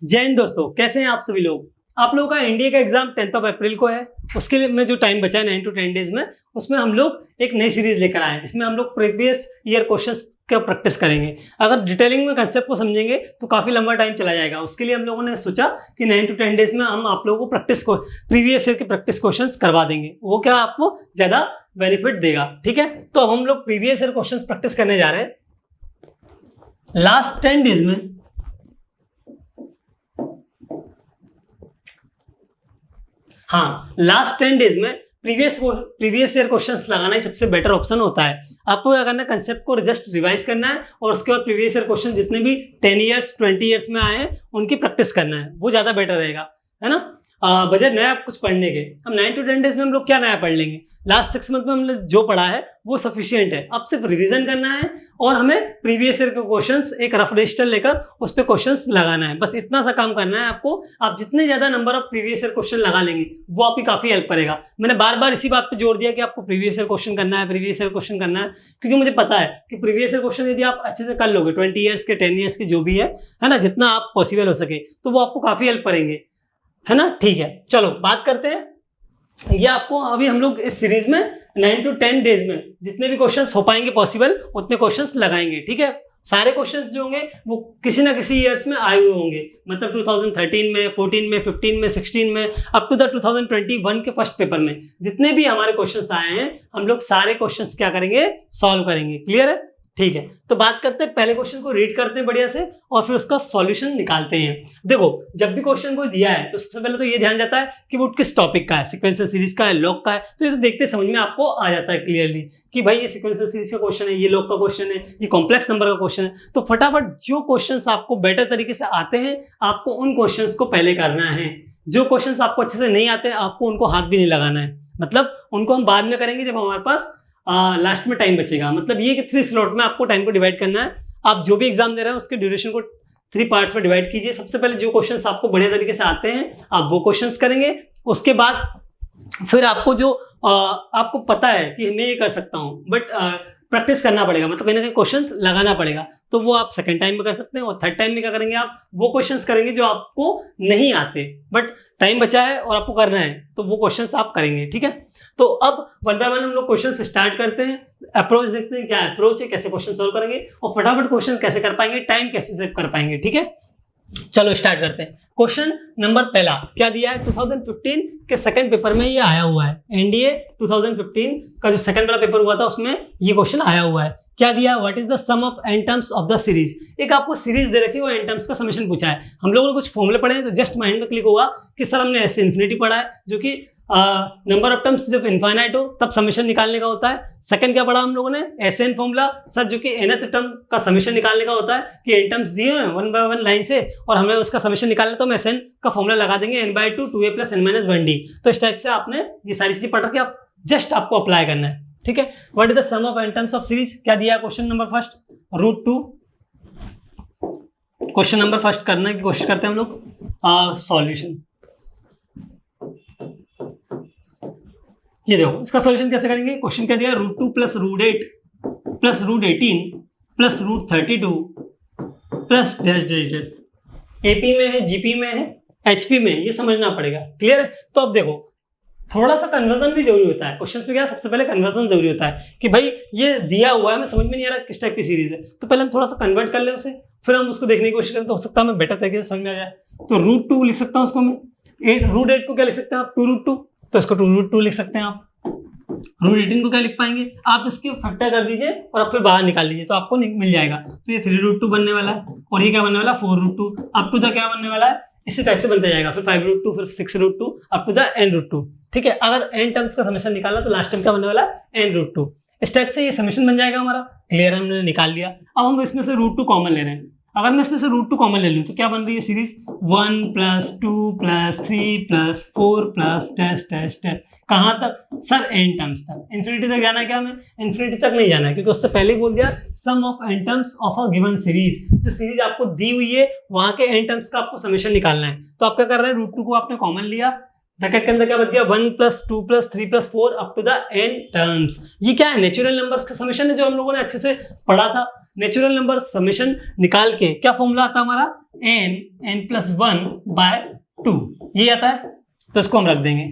जय हिंद दोस्तों, कैसे हैं आप सभी लोग। आप लोगों का एनडीए का एग्जाम 10 अप्रैल को है। उसके लिए में जो टाइम बचा है 9 to 10 डेज में, उसमें हम लोग एक नई सीरीज लेकर आए हैं जिसमें हम लोग प्रीवियस ईयर क्वेश्चंस का प्रैक्टिस करेंगे। अगर डिटेलिंग में कंसेप्ट को समझेंगे तो काफी लंबा टाइम चला जाएगा। उसके लिए हम लोगों ने सोचा कि 9 to 10 डेज में हम आप लोगों को प्रीवियस ईयर के प्रैक्टिस क्वेश्चन करवा देंगे। वो क्या आपको ज्यादा बेनिफिट देगा। ठीक है, तो अब हम लोग प्रीवियस ईयर क्वेश्चन प्रैक्टिस करने जा रहे हैं। लास्ट 10 डेज में लास्ट 10 डेज में प्रीवियस ईयर क्वेश्चंस लगाना ही सबसे बेटर ऑप्शन होता है। आपको क्या करना है, कंसेप्ट को जस्ट रिवाइज करना है और उसके बाद प्रीवियस ईयर क्वेश्चन जितने भी 10 ईयर्स 20 ईयर्स में आए हैं उनकी प्रैक्टिस करना है। वो ज्यादा बेटर रहेगा, है ना। बजाय नया कुछ पढ़ने के। अब 9 to 10 डेज में हम लोग क्या नया पढ़ लेंगे। लास्ट 6 मंथ में हमने जो पढ़ा है वो सफिशिएंट है। अब सिर्फ रिवीजन करना है और हमें प्रीवियस ईयर के क्वेश्चंस एक रफ रजिस्टर लेकर उस पर क्वेश्चंस लगाना है। बस इतना सा काम करना है आपको। आप जितने ज्यादा number of previous year question लगा लेंगे वो आपकी काफी हेल्प करेगा। मैंने बार बार इसी बात पे जोर दिया कि आपको प्रीवियस ईयर क्वेश्चन करना है, प्रीवियस ईयर क्वेश्चन करना है, क्योंकि मुझे पता है कि प्रीवियस ईयर क्वेश्चन यदि आप अच्छे से कर लोगे 20 ईयर्स के 10 ईयर्स के जो भी है ना, जितना आप पॉसिबल हो सके तो वो आपको काफी हेल्प करेंगे, है ना। ठीक है, चलो बात करते हैं। ये आपको अभी हम लोग इस सीरीज में 9 to 10 डेज में जितने भी क्वेश्चंस हो पाएंगे पॉसिबल उतने क्वेश्चंस लगाएंगे। ठीक है, सारे क्वेश्चंस जो होंगे वो किसी ना किसी ईयर्स में आए हुए होंगे। मतलब 2013 में, 14 में, 15 में, 16 में, अप टू द 2021 के फर्स्ट पेपर में जितने भी हमारे क्वेश्चंस आए हैं हम लोग सारे क्वेश्चंस क्या करेंगे, सॉल्व करेंगे। क्लियर है। ठीक है, तो बात करते हैं, पहले क्वेश्चन को रीड करते हैं बढ़िया से और फिर उसका सॉल्यूशन निकालते हैं। देखो, जब भी क्वेश्चन को दिया है तो सबसे पहले तो ये ध्यान जाता है कि वो किस टॉपिक का है, सीक्वेंशियल सीरीज का है, लॉग का है। तो ये तो देखते समझ में आपको आ जाता है क्लियरली कि भाई ये सीक्वेंशियल सीरीज का क्वेश्चन है, ये लॉग का क्वेश्चन है, ये कॉम्प्लेक्स नंबर का क्वेश्चन है। तो फटाफट जो क्वेश्चन आपको बेटर तरीके से आते हैं आपको उन क्वेश्चन को पहले करना है। जो क्वेश्चन आपको अच्छे से नहीं आते आपको उनको हाथ भी नहीं लगाना है। मतलब उनको हम बाद में करेंगे जब हमारे पास लास्ट में टाइम बचेगा। मतलब ये कि 3 स्लॉट में आपको टाइम को डिवाइड करना है। आप जो भी एग्जाम दे रहे हैं उसके ड्यूरेशन को 3 पार्ट्स में डिवाइड कीजिए। सबसे पहले जो क्वेश्चंस आपको बढ़िया तरीके से आते हैं आप वो क्वेश्चंस करेंगे। उसके बाद फिर आपको जो आपको पता है कि मैं ये कर सकता हूँ बट प्रैक्टिस करना पड़ेगा, मतलब कहीं ना कहीं क्वेश्चन लगाना पड़ेगा, तो वो आप सेकंड टाइम में कर सकते हैं। और थर्ड टाइम में क्या करेंगे, आप वो क्वेश्चंस करेंगे जो आपको नहीं आते बट टाइम बचा है और आपको करना है तो वो क्वेश्चंस आप करेंगे। ठीक है, तो अब वन बाय वन हम लोग क्वेश्चन स्टार्ट करते हैं। अप्रोच देखते हैं, क्या अप्रोच है, कैसे क्वेश्चन सोल्व करेंगे और फटाफट क्वेश्चन कैसे कर पाएंगे, टाइम कैसे सेव कर पाएंगे। ठीक है, चलो स्टार्ट करते हैं। क्वेश्चन नंबर पहला क्या दिया है, 2015 के सेकंड पेपर में ये आया हुआ है। एनडीए 2015 का जो सेकंड वाला पेपर हुआ था उसमें ये क्वेश्चन आया हुआ है। क्या दिया, what is the sum of n terms of the series. एक आपको सीरीज दे रखी है, वो एन टर्म्स का समेशन पूछा है। हम लोगों ने कुछ फॉर्मूले पढ़े हैं तो जस्ट माइंड में क्लिक होगा कि सर हमने ऐसे इन्फिनिटी पढ़ा है जो कि नंबर ऑफ टर्म्स जब इनफाइनाइट हो तब समेशन निकालने का होता है। सेकंड क्या पढ़ा हम लोगों ने, एसएन फॉर्मूला सर जो कि nth टर्म का समेशन निकालने का होता है कि एन टर्म्स दिए हैं 1 by 1 लाइन से और हमें उसका समेशन निकालना तो हम एसएन का फॉर्मूला लगा देंगे n/2 2a + n - 1d। तो इस टाइप से आपने ये सारी चीजें पढ़ के आप जस्ट आपको अप्लाई करना है। ठीक है, what is the sum of n terms of series क्या दिया है question number first, √2। Question number first करने की कोशिश करते हैं हम लोग। सॉल्यूशन ये देखो, इसका सॉल्यूशन कैसे करेंगे। क्वेश्चन क्या दिया, √2 + √8 + √18 + √32 plus dash dash dash. AP में है, जीपी में है, एचपी में, ये समझना पड़ेगा। क्लियर है। तो अब देखो थोड़ा सा कन्वर्जन भी जरूरी होता है क्वेश्चन में। क्या सबसे पहले कन्वर्जन जरूरी होता है कि भाई ये दिया हुआ है, हमें समझ में नहीं आ रहा किस टाइप की सीरीज है, तो पहले हम थोड़ा सा कन्वर्ट कर लें उसे, फिर हम उसको देखने की कोशिश करें तो हो सकता है हमें बेटर तरीके से समझ में आ जाए। तो √2 लिख सकता हूँ उसको मैं, √8 को क्या लिख सकते हैं आप, 2√2, तो इसको 2√2 लिख सकते हैं आप। √18 को क्या लिख पाएंगे आप, इसके फैक्टर कर दीजिए और अब फिर बाहर निकाल लीजिए तो आपको मिल जाएगा। तो ये 3√2 बनने वाला है और ये क्या बनने वाला है, 4√2। अप टू द क्या बनने वाला है, इसी टाइप से बनता जाएगा, फिर 5√2, फिर 6√2 अप टू द n√2। ठीक है, अगर n टर्म्स का समेशन निकालना तो लास्ट टाइम क्या बनने वाला है, n√2। इस टाइप से ये समेशन बन जाएगा हमारा। क्लियर, हमने निकाल लिया। अब हम इसमें से √2 कॉमन ले रहे हैं। अगर मैं इसमें से √2 कॉमन ले लूँ तो क्या बन रही है सीरीज, 1 + 2 + 3 + 4 + डैश डैश डैश। कहाँ तक सर, n टर्म्स तक। इन्फिनिटी तक जाना है क्या, हमें इन्फिनिटी तक नहीं जाना है क्योंकि उससे पहले ही बोल दिया sum of n terms of a given series. जो सीरीज आपको दी हुई है वहां के n टर्म्स का आपको समेशन निकालना है। तो आप क्या कर रहे हैं, √2 को आपने कॉमन लिया, ब्रैकेट के अंदर क्या बच गया, 1 + 2 + 3 + 4 up to the n terms. ये क्या है, नेचुरल नंबर्स का समेशन है जो हम लोगों ने अच्छे से पढ़ा था। नेचुरल नंबर समेशन निकाल के क्या फॉर्मूला आता है हमारा, n+1/2 ये आता है, तो इसको हम रख देंगे,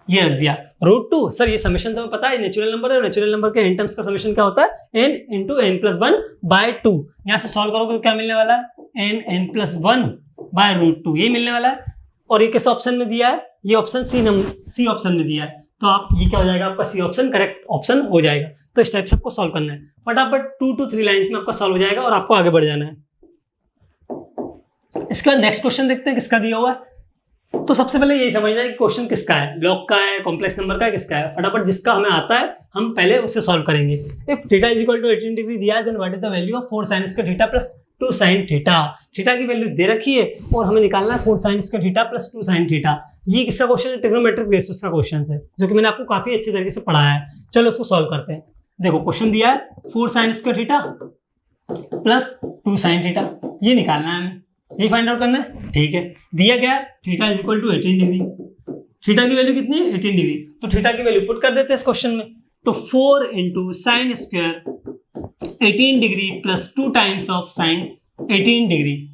ये रख दिया। √2 सर ये समेशन तो हमें पता है नेचुरल नंबर है, नेचुरल नंबर के n टर्म्स का समेशन क्या होता है n × n+1/2। यहाँ से सॉल्व करोगे तो क्या मिलने वाला है n+1/√2 ये मिलने वाला है। और ये किस ऑप्शन में दिया है, ये ऑप्शन सी ऑप्शन में दिया है, तो आप ये क्या हो जाएगा आपका सी ऑप्शन करेक्ट ऑप्शन हो जाएगा। तो इस टाइप से आपको सॉल्व करना है, फटाफट 2 to 3 लाइंस में आपका सॉल्व हो जाएगा और आपको आगे बढ़ जाना है। इसके बाद नेक्स्ट क्वेश्चन देखते हैं किसका दिया हुआ है। तो सबसे पहले यही समझना है कि क्वेश्चन किसका है, लॉग का है, कॉम्प्लेक्स नंबर का है, किसका है। फटाफट जिसका हमें आता है हम पहले उससे सॉल्व करेंगे। इफ थीटा = 18 डिग्री दिया है, then what is the value of 4 sin² theta plus 2 sin theta. Theta की वैल्यू दे रखी है और हमें निकालना है 4 sin² theta plus 2 sin theta. ये किसका क्वेश्चन है, ट्रिग्नोमेट्रिक रेशियोज का क्वेश्चन है, जो कि मैंने आपको काफी अच्छे तरीके से पढ़ाया है। चलो उसको सॉल्व करते हैं। देखो क्वेश्चन दिया है 4 sin² theta plus 2 sin theta, ये निकालना है हमें, ये फाइंड आउट करना है। ठीक है, दिया क्या है थीटा = 18 डिग्री, थीटा की वैल्यू कितनी है 18 डिग्री, तो थीटा की वैल्यू पुट कर देते हैं इस क्वेश्चन में। तो 4 × sin² 18 degree plus 2 times of sin 18 degree,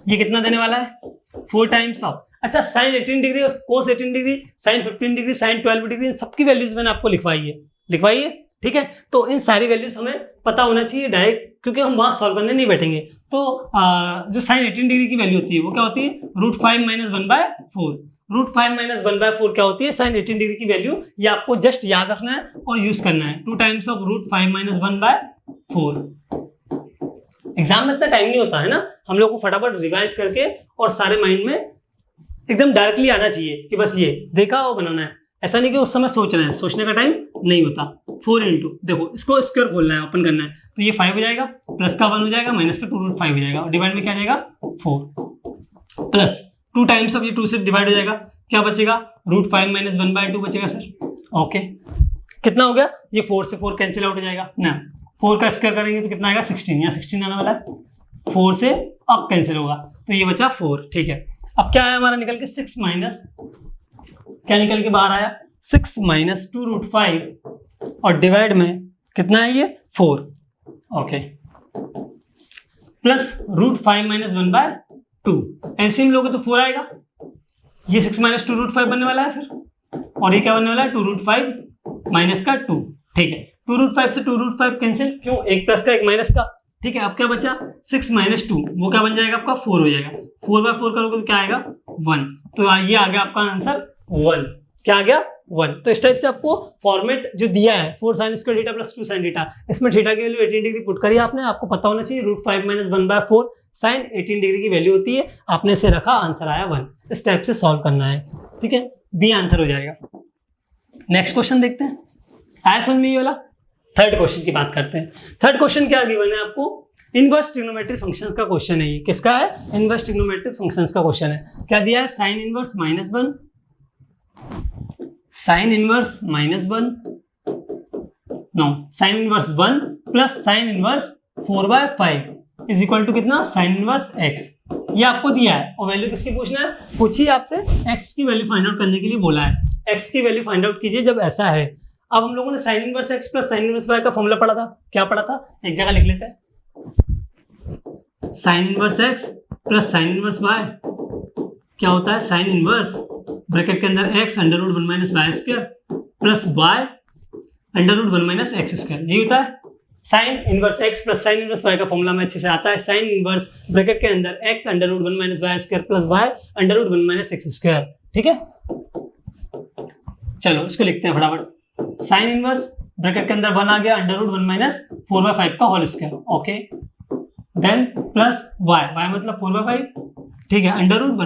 ये कितना देने वाला है 4 टाइम्स ऑफ, अच्छा sin 18 डिग्री और cos 18 degree, sin 15 degree, sin 12 degree, इन सबकी वैल्यूज मैंने आपको लिखवाई है। ठीक है, तो इन सारी वैल्यूज हमें पता होना चाहिए डायरेक्ट, क्योंकि हम वहां सॉल्व करने नहीं बैठेंगे। तो जो sin 18 डिग्री की वैल्यू होती है वो क्या होती है √5 - 1/4। √5 - 1/4 क्या होती है sin 18 डिग्री की वैल्यू, ये आपको जस्ट याद रखना है और यूज करना है। 2 टाइम्स ऑफ √5 - 1/4। एग्जाम में इतना टाइम नहीं होता है ना, हम लोग को फटाफट रिवाइज करके और सारे माइंड में एकदम डायरेक्टली आना चाहिए कि बस ये देखा और बनाना है। ऐसा नहीं कि उस समय सोच रहे हैं, सोचने का टाइम नहीं होता। 4 × देखो इसको स्क्वायर खोलना है, ओपन करना है, तो ये 5 हो जाएगा, प्लस का 1 हो जाएगा, माइनस का 2√5 हो जाएगा, और डिवाइड में क्या जाएगा 4 प्लस 2 टाइम्स ऑफ ये 2 से डिवाइड हो जाएगा, क्या बचेगा √5 - 1/2 बचेगा सर। ओके, कितना हो गया, ये 4 से 4 कैंसिल आउट हो जाएगा ना, 4 का स्क्वायर करेंगे तो कितना आएगा 16, यहाँ 16 आने वाला है, 4 से अब कैंसिल होगा तो ये बचा 4। ठीक है, अब क्या आया हमारा निकल के 6 माइनस, क्या निकल के बाहर आया 6 - 2√5 और डिवाइड में कितना है ये 4। ओके, प्लस √5 - 1/2, एलसीएम लोगे तो 4 आएगा, ये 6 - 2√5 बनने वाला है फिर, और ये क्या बनने वाला है 2√5 माइनस का 2। ठीक है, 2√5 से 2√5 कैंसिल, क्यों, एक प्लस का एक माइनस का। ठीक है, अब क्या बचा 6 - 2, वो क्या बन जाएगा आपका 4 हो जाएगा, 4/4 करोगे तो क्या आएगा 1, तो ये आ गया आपका आंसर 1। क्या आ गया 1। तो इस टाइप से आपको फॉर्मेट जो दिया है 4 sin² theta plus 2 sin theta, इसमें थीटा की वैल्यू 18 डिग्री पुट करी आपने, आपको पता होना चाहिए √5 - 1/4 sin 18 डिग्री की वैल्यू होती है, आपने इसे रखा, आंसर आया 1। इस टाइप से सॉल्व करना है। ठीक है, बी आंसर हो जाएगा। नेक्स्ट क्वेश्चन देखते हैं, आया समझ में ये वाला। थर्ड क्वेश्चन की बात करते हैं। थर्ड क्वेश्चन क्या गिवन है आपको, इनवर्स ट्रिग्नोमेट्रिक फंक्शंस का क्वेश्चन है। ये किसका है, इनवर्स ट्रिग्नोमेट्रिक फंक्शंस का क्वेश्चन है। क्या दिया है sin inverse -1, sin inverse -1, no sin inverse 1 plus sin inverse 4/5 is equal to कितना sin इनवर्स x। ये आपको दिया है और वैल्यू किसकी पूछना है, पूछिए आपसे x की वैल्यू फाइंड आउट करने के लिए बोला है। x की वैल्यू फाइंड आउट कीजिए जब ऐसा है। अब हम लोगों ने sin inverse x plus sin inverse y का फॉर्मूला पढ़ा था, क्या पढ़ा था, एक जगह लिख लेते हैं। sin inverse x plus sin inverse y क्या होता है, sin इनवर्स ब्रैकेट के अंदर x √1 - y² plus y √1 - x², ये होता है sin inverse x plus sin inverse y का फॉर्मूला में अच्छे से आता है। sin इनवर्स ब्रैकेट के अंदर x √1 - y² plus y √1 - x²। ठीक है, चलो इसको लिखते हैं फटाफट। sin इनवर्स ब्रैकेट के अंदर 1 आ गया √1 - 4/5 का whole square. Okay, then plus y मतलब 4/5, ठीक है, √1 -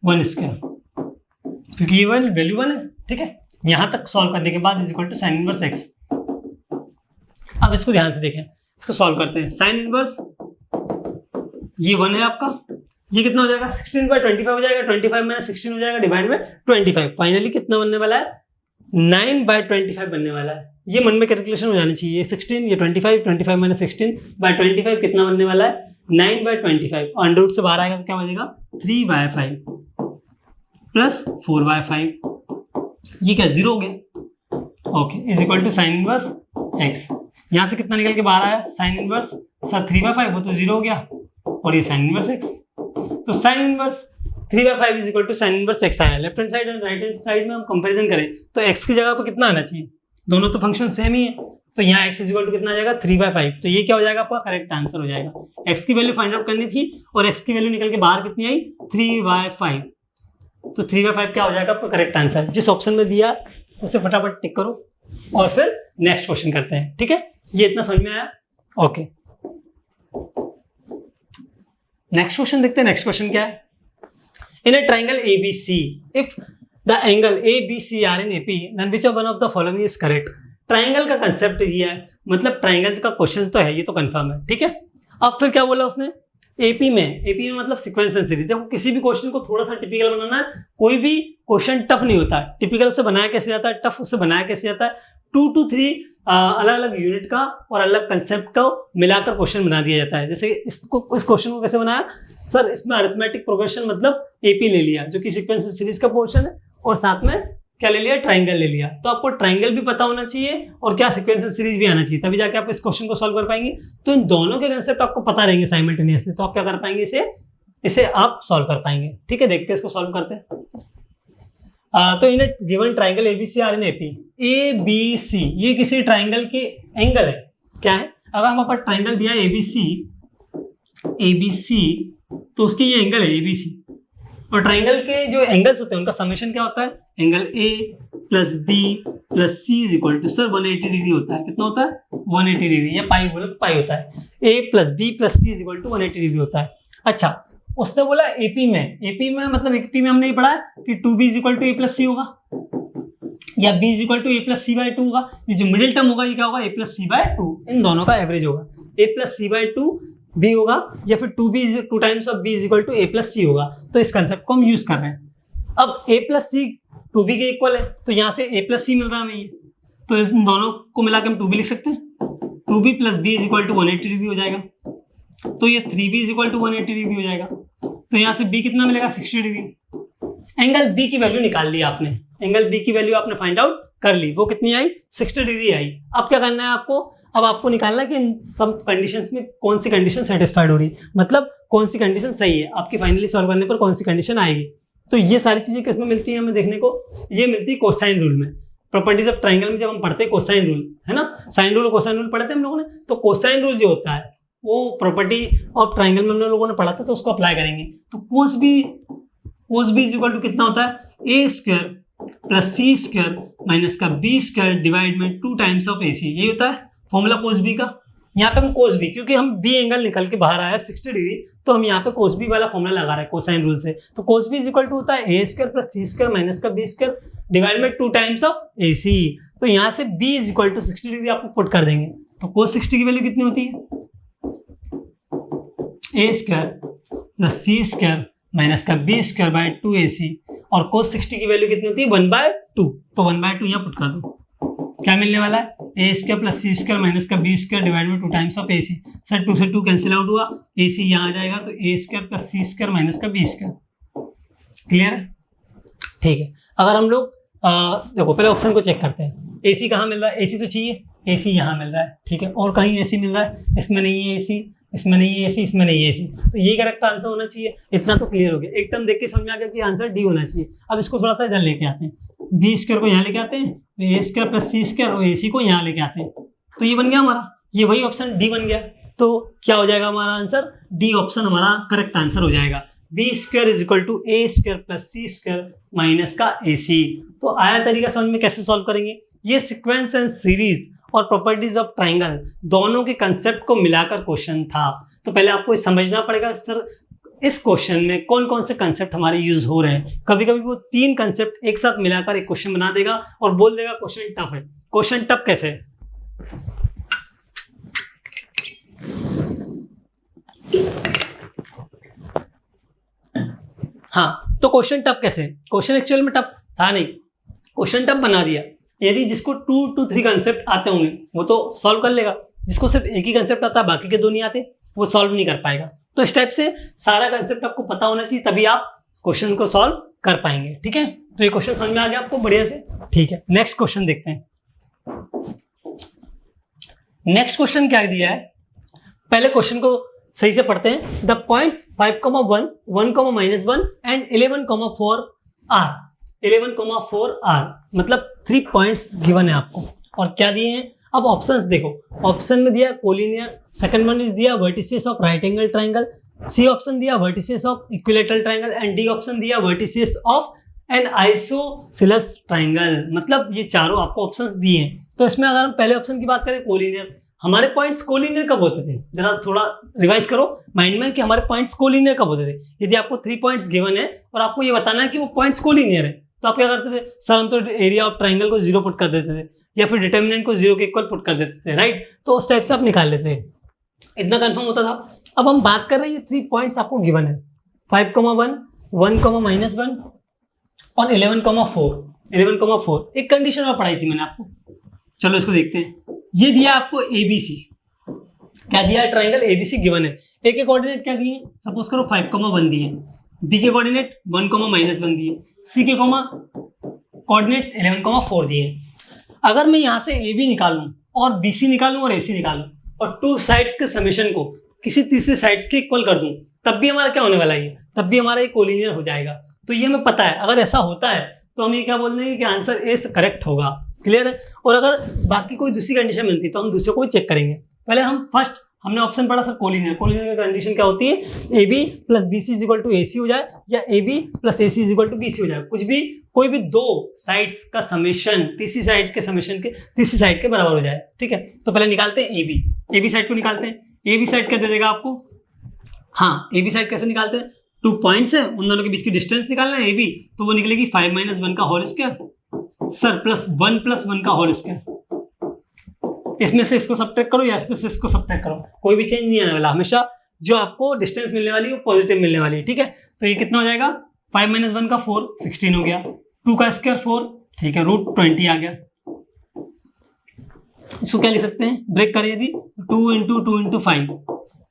1², क्योंकि ये वैल्यू 1 है। ठीक है, यहां तक सॉल्व करने के बाद is equal to sin inverse x। अब इसको ध्यान से देखें, इसको सॉल्व करते हैं। sin इनवर्स ये 1 है आपका, ये कितना हो जाएगा 16/25 हो जाएगा, 25 - 16 हो जाएगा, डिवाइड में 25, फाइनली कितना बनने वाला है 9/25 बनने वाला है। ये मन में कैलकुलेशन हो जानी चाहिए, 16 ये 25 - 16/25 कितना बनने वाला है 9/25, और अंडर रूट से बाहर आएगा तो क्या बनेगा 3/5 प्लस 4/5, ये क्या 0 हो गया। Okay, is equal to sin inverse x। यहाँ से कितना निकल के बाहर आया sin इनवर्स सर 3/5 वो तो 0 हो गया, और ये साइन इनवर्स एक्स, तो sine inverse 3/5 is equal to sine inverse x आया। लेफ्ट हैंड साइड और राइट हैंड साइड में हम कंपैरिजन करें तो एक्स की जगह पर कितना आना चाहिए, दोनों तो फंक्शन सेम ही है, तो यहाँ x इज इक्वल टू कितना आ जाएगा 3/5, तो ये क्या हो जाएगा आपका करेक्ट आंसर हो जाएगा। x की वैल्यू फाइंड आउट करनी थी और x की वैल्यू निकल के बाहर कितनी आई 3/5, तो 3/5 क्या हो जाएगा आपका करेक्ट आंसर। जिस ऑप्शन में दिया उसे फटाफट टिक करो और फिर नेक्स्ट क्वेश्चन करते हैं, ठीक है, ये इतना समझ में आया, ओके। नेक्स्ट क्वेश्चन देखते हैं। नेक्स्ट क्वेश्चन क्या है, in a triangle ABC if the angle ABC are in AP then which one of the following is correct. Triangle का कंसेप्ट ये है, मतलब ट्राइंगल्स का क्वेश्चन तो है, ये तो कंफर्म है, ठीक है। अब फिर क्या बोला उसने, एपी में मतलब सीक्वेंस एंड सीरीज। देखो किसी भी क्वेश्चन को थोड़ा सा टिपिकल बनाना है, कोई भी क्वेश्चन टफ नहीं होता, टिपिकल उससे बनाया कैसे जाता है, टफ उससे बनाया कैसे जाता है, 2 to 3 अलग अलग यूनिट का और अलग कंसेप्ट का मिलाकर क्वेश्चन बना दिया जाता है। जैसे इस क्वेश्चन को कैसे बनाया सर, इसमें अरिथमेटिक प्रोग्रेशन मतलब एपी ले लिया जो कि सीक्वेंस एंड सीरीज का पोर्शन है, और साथ में क्या ले लिया, ट्राइंगल ले लिया। तो आपको ट्राइंगल भी पता होना चाहिए और क्या सीक्वेंस एंड सीरीज भी आना चाहिए, तभी जाके आप इस क्वेश्चन को सॉल्व कर पाएंगे। तो इन दोनों के कंसेप्ट आपको पता रहेंगे साइमल्टेनियसली, तो आप क्या कर पाएंगे, इसे आप सॉल्व कर पाएंगे, ठीक है। देखते हैं इसको सॉल्व करते हैं। तो in given triangle ABC are in AP, ABC ये किसी ट्राइंगल के एंगल है, क्या है, अगर हम आपका ट्राइंगल दिया है ABC तो उसकी ये एंगल है ABC, और ट्राइंगल के जो एंगल्स होते हैं उनका समेशन क्या होता है, angle A plus B plus C is equal to sir 180 degree होता है। कितना होता है 180 डिग्री, या पाई बोले तो पाई होता है। A plus B plus C is equal to 180 degree होता है। अच्छा, उसने बोला AP में मतलब AP में हमने ये पढ़ा है कि 2B is equal to A plus C होगा, या B is equal to A plus C/2 होगा। ये जो मिडिल टर्म होगा ये क्या होगा, A प्लस C/2, इन दोनों का एवरेज होगा, A प्लस C/2 B होगा, या फिर 2 times of B is equal to A plus C होगा। तो इस कंसेप्ट को हम यूज कर रहे हैं। अब A प्लस C 2B के इक्वल है, तो यहाँ से A प्लस C मिल रहा है हमें ये, तो इन दोनों को मिला के हम 2B लिख सकते हैं। 2B plus B is equal to 180 degree हो जाएगा, तो ये 3B is equal to 180 degree हो जाएगा। तो यहाँ से B कितना मिलेगा 60 डिग्री। एंगल B की वैल्यू निकाल ली आपने, एंगल B की वैल्यू आपने फाइंड आउट कर ली, वो कितनी आई 60 डिग्री आई। अब क्या करना है आपको, अब आपको निकालना है कि इन सब कंडीशंस में कौन सी कंडीशन सेटिस्फाइड हो रही, मतलब कौन सी कंडीशन सही है, आपकी फाइनली सॉल्व करने पर कौन सी कंडीशन आएगी। तो ये सारी चीजें किसमें मिलती हैं हमें देखने को, ये मिलती है कोसाइन रूल में। प्रॉपर्टीज ऑफ ट्राइंगल में जब हम पढ़ते हैं कोसाइन रूल, है ना, साइन रूल और कोसाइन रूल पढ़ते हैं हम लोगों ने, तो कोसाइन रूल जो होता है वो प्रॉपर्टी ऑफ ट्राइंगल में हम लोगों ने पढ़ा था, तो उसको अप्लाई करेंगे। तो cos B is equal to कितना होता है, A square plus C square minus का बी स्क्वायर डिवाइड में 2 टाइम्स ऑफ AC, ये होता है फॉर्मूला कोस बी का। यहाँ पे हम कोस बी, क्योंकि हम बी एंगल निकल के बाहर आया 60 डिग्री, तो हम यहाँ पे कोस बी वाला फॉर्मूला लगा रहे हैं कोसाइन रूल से। तो cos B is equal to होता है A square plus C square minus का बी स्क्वायर डिवाइड में 2 टाइम्स ऑफ AC। तो यहाँ से B is equal to 60 degree आपको पुट कर देंगे, तो कोस 60 की वैल्यू कितनी होती है, A square plus C square minus का बी स्क्वायर बाय 2AC, और कोस 60 की वैल्यू कितनी होती है 1/2, तो 1/2 यहाँ पुट कर दो, क्या मिलने वाला है, A square plus C square minus का बी स्क्वायर डिवाइड में 2 टाइम्स ऑफ AC। सर 2 से 2 कैंसिल आउट हुआ, AC यहाँ आ जाएगा, तो ए square plus C square minus का बी स्क्वायर। क्लियर है, ठीक है। अगर हम लोग देखो पहले ऑप्शन को चेक करते हैं, AC कहाँ मिल रहा है, AC तो चाहिए, AC यहाँ मिल रहा है, ठीक है, और कहीं AC मिल रहा है, इसमें नहीं है AC, इसमें नहीं है AC, इसमें नहीं है AC, तो ये करेक्ट आंसर होना चाहिए। इतना तो क्लियर हो गया, एक टर्म देख के समझ में आ गया कि आंसर डी होना चाहिए। अब इसको थोड़ा सा इधर लेके आते हैं, बी स्क्वायर को यहाँ लेके आते हैं, ए स्क्वायर प्लस सी स्क्वायर और AC को यहाँ लेके आते हैं, तो ये बन गया हमारा, ये वही ऑप्शन डी बन गया। तो क्या हो जाएगा हमारा आंसर, डी ऑप्शन हमारा करेक्ट आंसर हो जाएगा। B square is equal to A square plus C square minus का AC। तो आया तरीका समझ में कैसे सॉल्व करेंगे, ये सीक्वेंस एंड सीरीज और प्रॉपर्टीज ऑफ ट्राइंगल दोनों के कंसेप्ट को मिलाकर क्वेश्चन था। तो पहले आपको समझना पड़ेगा सर इस क्वेश्चन में कौन कौन से कंसेप्ट हमारे यूज हो रहे हैं। कभी कभी वो 3 कंसेप्ट एक साथ मिलाकर एक क्वेश्चन बना देगा और बोल देगा क्वेश्चन टफ है। क्वेश्चन टफ कैसे है, हाँ, तो क्वेश्चन टफ कैसे, क्वेश्चन एक्चुअल में टफ था नहीं, क्वेश्चन टफ बना दिया। यदि जिसको 2 to 3 कंसेप्ट आते होंगे वो तो सॉल्व कर लेगा, जिसको सिर्फ एक ही कंसेप्ट आता है बाकी के 2 नहीं आते वो सॉल्व नहीं कर पाएगा। तो इस टाइप से सारा कंसेप्ट आपको पता होना चाहिए, तभी आप क्वेश्चन को सॉल्व कर पाएंगे, ठीक है। तो ये क्वेश्चन समझ में आ गया आपको बढ़िया से, ठीक है। नेक्स्ट क्वेश्चन देखते हैं। नेक्स्ट क्वेश्चन क्या दिया है, पहले क्वेश्चन को सही से पढ़ते हैं। The points 5,1, 1,-1 and 11,4 are. 11,4 are मतलब 3 पॉइंट्स गिवन है आपको और क्या दिए हैं। अब ऑप्शंस देखो, ऑप्शन में दिया कोलिनियर, सेकंड वन इज दिया vertices of right angle triangle, C option दिया vertices of equilateral triangle and D option दिया vertices of an isosceles triangle. मतलब ये चारों आपको ऑप्शंस दिए हैं। तो इसमें अगर हम पहले ऑप्शन की बात करें कोलिनियर, हमारे पॉइंट्स कोलिनियर कब होते थे, जरा थोड़ा रिवाइज करो माइंड में कि हमारे पॉइंट्स कोलिनियर कब होते थे। यदि आपको 3 पॉइंट्स गिवन है और आपको ये बताना है कि वो पॉइंट्स कोलिनियर है, तो आप क्या करते थे, सर हम तो एरिया ऑफ ट्राइंगल को 0 पुट कर देते थे या फिर डिटर्मिनेंट को 0 के इक्वल पुट कर देते थे, राइट। तो उस टाइप से आप निकाल लेते थे, इतना कंफर्म होता था। अब हम बात कर रहे हैं, ये 3 पॉइंट्स आपको गिवन है, 5,1, 1,-1 और 11,4। 11,4 एक कंडीशन और पढ़ाई थी मैंने आपको, चलो इसको देखते हैं। ये दिया आपको ABC, क्या दिया, ट्राइंगल ABC गिवन है। ए के कोऑर्डिनेट क्या दिए, सपोज करो 5,1 दिए, बी के कोऑर्डिनेट 1,-1 दिए, सी के कोऑर्डिनेट्स 11,4 दिए। अगर मैं यहाँ से AB निकालूं और BC निकालूं और AC निकालूं और 2 साइड्स के समेशन को किसी तीसरे साइड्स के इक्वल कर दूं, तब भी हमारा क्या होने वाला है, तब भी हमारा ये कोलिनियर हो जाएगा। तो ये हमें पता है, अगर ऐसा होता है तो हम ये क्या बोल देंगे कि आंसर ए करेक्ट होगा, क्लियर है। और अगर बाकी कोई दूसरी कंडीशन मिलती तो हम दूसरे को भी चेक करेंगे। पहले हम फर्स्ट हमने ऑप्शन पढ़ा सर कोलिनियर, कोलिनियर की कंडीशन क्या होती है, AB + BC = AC हो जाए या AB + AC = BC हो जाए, कुछ भी कोई भी 2 साइड्स का समेशन तीसरी साइड के समेशन के तीसरी साइड के बराबर हो जाए, ठीक है। तो पहले निकालते हैं AB साइड को निकालते हैं। AB साइड क्या दे देगा आपको, हाँ AB साइड कैसे निकालते हैं, 2 पॉइंट्स है, उन दोनों के बीच की डिस्टेंस निकालना है AB, तो वो निकलेगी 5 - 1 का होल स्क्वायर सर प्लस 1 + 1 का होल स्क्वायर। इसमें से इसको सब्ट्रैक्ट करो या इसमें से इसको सब्ट्रैक्ट करो, कोई भी चेंज नहीं आने वाला, हमेशा जो आपको डिस्टेंस मिलने वाली है वो पॉजिटिव मिलने वाली है, ठीक है। तो ये कितना हो जाएगा, 5 - 1 का 4, 16 हो गया, 2 का स्क्वायर 4, ठीक है, √20 आ गया। इसको क्या लिख सकते हैं, ब्रेक करिए यदि 2 × 2 × 5,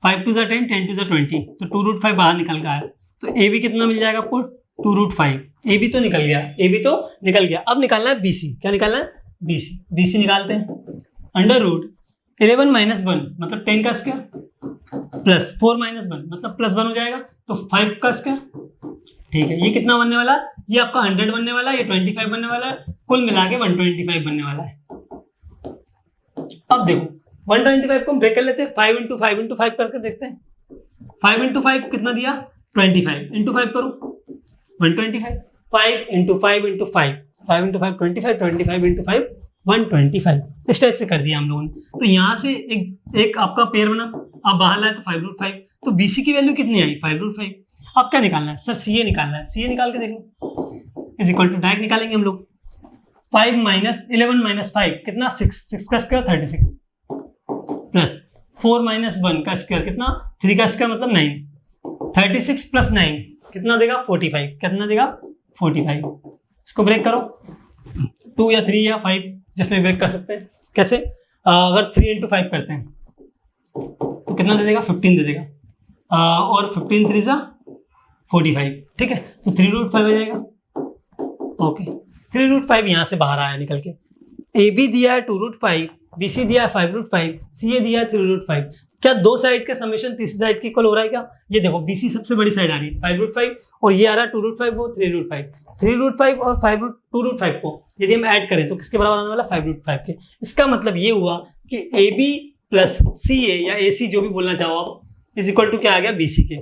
5 × 2 = 10, 10 × 2 = 20, तो 2√5 बाहर निकल गया है। तो AB कितना मिल जाएगा आपको, 2√5। AB तो निकल गया, AB तो निकल गया। अब निकालना है BC, क्या निकालना है, BC निकालते हैं। √11 - 1 मतलब 10 का स्क्वायर प्लस 4 - 1 मतलब +1 हो जाएगा, तो 5 का स्क्वायर, ठीक है। ये कितना बनने वाला, ये आपका 100 बनने वाला है, ये 25 बनने वाला है, कुल मिला के 125 बनने वाला है। अब देखो 125 को हम ब्रेक कर लेते हैं, 5 × 5 × 5 करके देखते हैं। 5 × 5 कितना दिया, 25, × 5 करो 125, 5 × 5 × 5, 5 × 5 25, 25 × 5 125, इस टाइप से कर दिया हम लोगों ने। तो यहाँ से एक आपका पेयर बना, अब बाहर लाए तो 5√5, तो BC की वैल्यू कितनी आई, 5√5। अब क्या निकालना है सर, CA निकालना है, CA निकाल के देख लो, = डायरेक्ट निकालेंगे हम लोग। 5 - 11 - 5 कितना, 6 का स्क्वायर 36 प्लस 4 - 1 का स्क्वायर कितना, 3 का स्क्वायर मतलब 9, 36 + 9 कितना देगा, 45, कितना देगा 45। इसको ब्रेक करो, 2 या 3 या 5 जिसमें ब्रेक कर सकते हैं। कैसे, अगर 3 × 5 करते हैं तो कितना दे देगा, 15 दे देगा, और 15 × 3 = 45, ठीक है। तो 3√5 आ जाएगा, ओके। 3√5 यहाँ से बाहर आया निकल के। AB दिया है 2√5, BC दिया है 5√5, CA दिया है 3√5। क्या 2 साइड का समेशन तीसरी साइड के इक्वल हो रहा है क्या, ये देखो BC सबसे बड़ी साइड आ रही है 5√5 और ये आ रहा है 2√5, वो 3√5। 3√5 और 2√5 को यदि हम ऐड करें तो किसके बराबर आने वाला, 5√5 के। इसका मतलब ये हुआ कि AB + CA या AC जो भी बोलना चाहो आप, = क्या आ गया, BC के।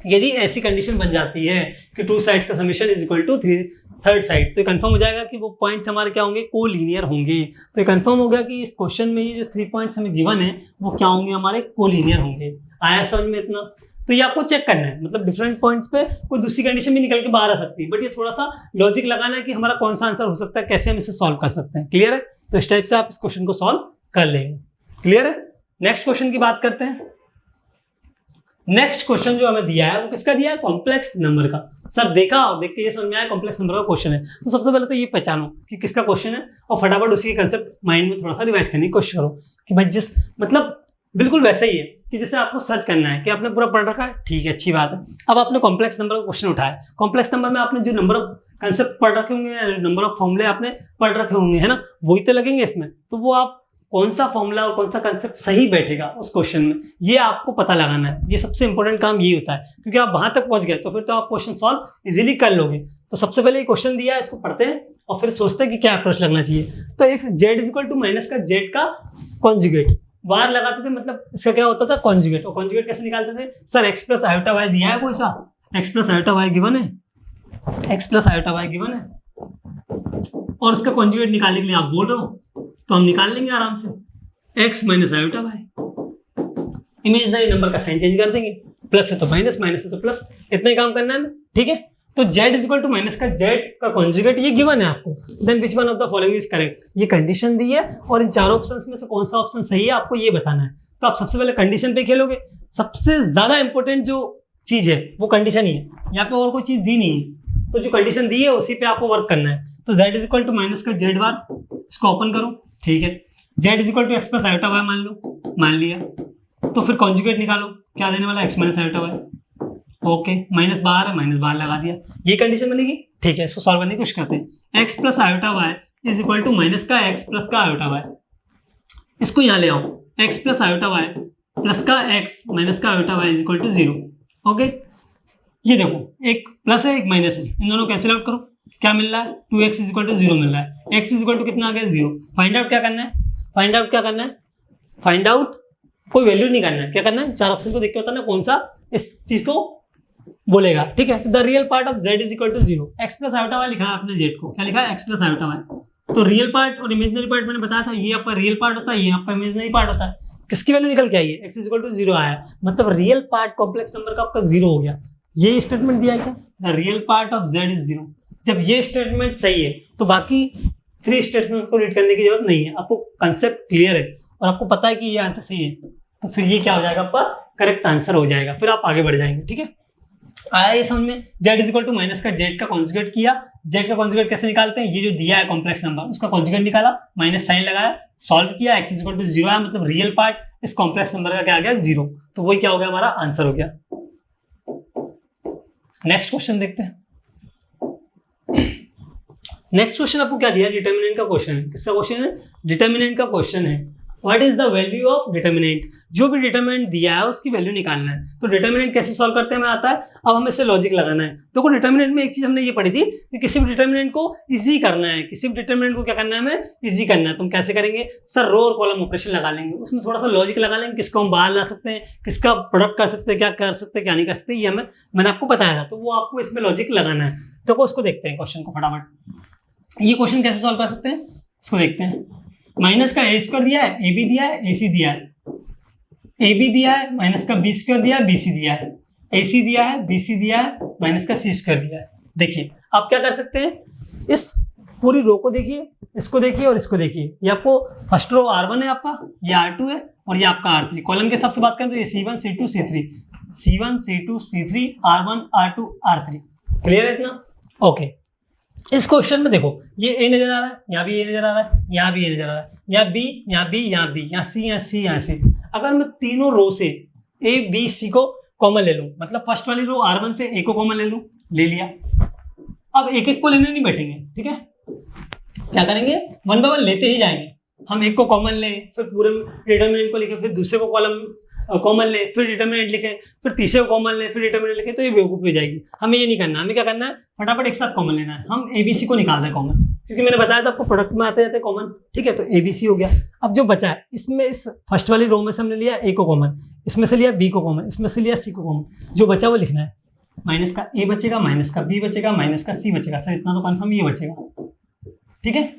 यदि ऐसी कंडीशन बन जाती है कि 2 साइड्स का समेशन = थर्ड साइड, तो ये कंफर्म हो जाएगा कि वो पॉइंट्स हमारे क्या होंगे, कोलिनियर होंगे। तो ये कंफर्म हो गया कि इस क्वेश्चन में ये जो 3 पॉइंट्स हमें गिवन है वो क्या होंगे, हमारे कोलिनियर होंगे। आया समझ में इतना। तो ये आपको चेक करना है, मतलब डिफरेंट पॉइंट्स पे कोई दूसरी कंडीशन भी निकल के बाहर आ सकती है, बट ये थोड़ा सा लॉजिक लगाना है कि हमारा कौन सा आंसर हो सकता है, कैसे हम इसे सॉल्व कर सकते हैं, क्लियर है। तो इस टाइप से आप इस क्वेश्चन को सॉल्व कर लेंगे, क्लियर है। नेक्स्ट क्वेश्चन की बात करते हैं। नेक्स्ट क्वेश्चन जो हमें दिया है वो किसका दिया है, कॉम्प्लेक्स नंबर का। सर देखा, देख के ये समझ में आया कॉम्प्लेक्स नंबर का क्वेश्चन है, तो सबसे पहले तो ये पहचानो कि किसका क्वेश्चन है और फटाफट उसी के कंसेप्ट माइंड में थोड़ा सा रिवाइज करने की कोशिश करो कि भाई जिस मतलब बिल्कुल वैसा ही है कि जैसे आपको सर्च करना है कि आपने पूरा पढ़ रखा है, ठीक है, अच्छी बात है। अब आपने कॉम्प्लेक्स नंबर का क्वेश्चन उठाया, कॉम्प्लेक्स नंबर में आपने जो नंबर ऑफ कंसेप्ट पढ़ रखे होंगे, नंबर ऑफ फॉर्मूले आपने पढ़ रखे होंगे, है ना, वही तो लगेंगे इसमें। तो वो आप कौन सा फॉर्मूला और कौन सा कंसेप्ट सही बैठेगा उस क्वेश्चन में, ये आपको पता लगाना है। ये सबसे इंपॉर्टेंट काम ये होता है, क्योंकि आप वहां तक पहुंच गए तो फिर तो आप क्वेश्चन सॉल्व इजीली कर लोगे। तो सबसे पहले ये क्वेश्चन दिया है, इसको पढ़ते हैं और फिर सोचते हैं कि क्या अप्रोच लगना चाहिए। तो if Z is equal to minus का जेड का कॉन्जुगेट, वार लगाते थे मतलब इसका क्या होता था, कॉन्जुगेट। और कॉन्जुगेट कैसे निकालते थे, sir X plus iota Y दिया है, कोई सा X plus iota Y given है, X plus iota Y given है, और उसका कॉन्जुगेट निकालने के लिए आप बोल रहे हो तो हम निकाल लेंगे आराम से, X minus iota Y. Imaginary number का साइन चेंज कर देंगे, प्लस है तो माइनस, माइनस है तो प्लस, इतना ही काम करना है हमें, ठीक है। तो z is equal to minus का z का कॉन्जुगेट ये गिवन है आपको, then which one of the following is correct, ये कंडीशन दी है और इन चारों ऑप्शंस में से कौन सा ऑप्शन सही है आपको ये बताना है। तो आप सबसे पहले कंडीशन पे खेलोगे, सबसे ज्यादा इंपॉर्टेंट जो चीज है वो कंडीशन ही है, यहाँ पे और कोई चीज दी नहीं है, तो जो कंडीशन दी है उसी पे आपको वर्क करना है। तो z is equal to minus का जेड बार, इसको ओपन करो, ठीक है, z is equal to X plus iota Y मान लो, मान लिया, तो फिर कॉन्जुगेट निकालो, क्या देने वाला, X minus iota Y, okay, minus बाहर है, माइनस बाहर लगा दिया, ये कंडीशन बनेगी, ठीक है। इसको सॉल्व करने की कोशिश करते हैं, X plus iota Y is equal to minus का एक्स प्लस का आयोटा वाई, इसको यहाँ ले आओ, X plus iota Y plus का एक्स माइनस का iota Y is equal to 0, okay. ये देखो एक प्लस है एक माइनस है, इन दोनों कैंसिल आउट करो, क्या मिल रहा है, 2x इज इक्वल टू 0 मिल रहा है, x इज इक्वल टू कितना आ गया 0। फाइंड आउट क्या करना है, फाइंड आउट क्या करना है, फाइंड आउट कोई वैल्यू नहीं करना है, क्या करना है, चार ऑप्शन को देख के बताना कौन सा इस चीज को बोलेगा, ठीक है। तो the real part of z is equal to 0, X plus iota Y लिखा है आपने z को, क्या लिखा है, एक्स प्लस आयोटा वाई। तो रियल पार्ट और इमेजिनरी पार्ट मैंने बताया था, ये आपका रियल पार्ट होता है, ये आपका इमेजिनरी पार्ट होता है, किसकी वैल्यू निकल के आई है, x इज इक्वल टू 0 आया, मतलब रियल पार्ट कॉम्प्लेक्स नंबर का आपका 0 हो गया। ये स्टेटमेंट दिया है क्या, the real part of z is 0। जब ये स्टेटमेंट सही है तो बाकी 3 स्टेटमेंट्स को रीड करने की जरूरत नहीं है, आपको कंसेप्ट क्लियर है और आपको पता है कि ये आंसर सही है, तो फिर ये क्या हो जाएगा, आपका करेक्ट आंसर हो जाएगा, फिर आप आगे बढ़ जाएंगे, ठीक है। आया ये समझ में, z is equal to minus का z का कॉन्जुगेट किया, z का कॉन्जुगेट कैसे निकालते हैं, ये जो दिया है कॉम्प्लेक्स नंबर उसका कॉन्जुगेट निकाला, माइनस साइन लगाया, सॉल्व किया, x इज इक्वल टू 0 आया, मतलब रियल पार्ट इस कॉम्प्लेक्स नंबर का क्या आ गया 0, तो वही क्या हो गया, हमारा आंसर हो गया। नेक्स्ट क्वेश्चन देखते हैं। नेक्स्ट क्वेश्चन आपको क्या दिया, डिटर्मिनेंट का क्वेश्चन है, किसका क्वेश्चन है, डिटर्मिनेंट का क्वेश्चन है। What is the value of determinant, जो भी डिटर्मिनेंट दिया है उसकी वैल्यू निकालना है। तो डिटर्मिनेंट कैसे सॉल्व करते हैं हमें आता है, अब हमें इसे लॉजिक लगाना है। तो डिटर्मिनेंट में एक चीज हमने ये पढ़ी थी कि किसी भी डिटर्मिनेंट को इजी करना है, किसी भी डिटर्मिनेंट को क्या करना है, हमें इजी करना है। तो हम कैसे करेंगे, सर रो और कॉलम ऑपरेशन लगा लेंगे, उसमें थोड़ा सा लॉजिक लगा लेंगे, किसको हम बाहर ला सकते हैं, किसका प्रोडक्ट कर सकते हैं, क्या कर सकते हैं क्या नहीं कर सकते, ये मैंने आपको बताया था, तो वो आपको इसमें लॉजिक लगाना है। तो उसको देखते हैं क्वेश्चन को फटाफट। ये क्वेश्चन कैसे सॉल्व कर सकते हैं इसको देखते हैं। माइनस का ए स्क्वायर दिया है, ए बी दिया है, ए सी दिया है, ए बी दिया है, माइनस का बी स्क्वायर दिया है, बी सी दिया है, ए सी दिया है, बी सी दिया है, माइनस का सी स्क्वायर दिया है। देखिए आप क्या कर सकते हैं, इस पूरी रो को देखिए, इसको देखिए और इसको देखिए, ये आपको फर्स्ट रो R1 है आपका, ये R2 है और ये आपका R3। कॉलम के हिसाब से बात करें तो ये C1 C2 C3, C1 C2 C3 R1 R2 R3, clear है इतना, ओके। इस क्वेश्चन में देखो ये ए नजर आ रहा है, यहाँ भी ए नजर आ रहा है, यहाँ भी ए नजर आ रहा है, यहाँ बी, यहाँ बी, यहाँ बी, यहाँ सी, यहाँ सी, यहाँ सी। अगर मैं तीनों रो से ए बी सी को कॉमन ले लूँ, मतलब फर्स्ट वाली रो R1 से ए को कॉमन ले लूँ, ले लिया। अब एक एक को लेने नहीं बैठेंगे, ठीक है, क्या करेंगे, वन बाय वन लेते ही जाएंगे। हम एक को कॉमन लें, फिर पूरे डिटर्मिनेंट को लिखें, फिर दूसरे को कॉलम कॉमन ले, फिर डिटर्मिनेंट लिखें, फिर तीसरे को कॉमन ले, फिर डिटर्मिनेंट लिखें, तो ये बेवकूफ़ी हो जाएगी। हमें ये नहीं करना, हमें क्या करना है, फटाफट एक साथ कॉमन लेना है। हम ABC को निकाल दें कॉमन, क्योंकि मैंने बताया था आपको प्रोडक्ट में आते जाते कॉमन, ठीक है। तो ABC हो गया। अब जो बचा है इसमें, इस फर्स्ट वाली रो में से हमने लिया A को कॉमन, इसमें से लिया B को कॉमन, इसमें से लिया C को कॉमन, जो बचा वो लिखना है। माइनस का A बचेगा, माइनस का B बचेगा, माइनस का C बचेगा, सर इतना तो कन्फर्म ये बचेगा, ठीक है।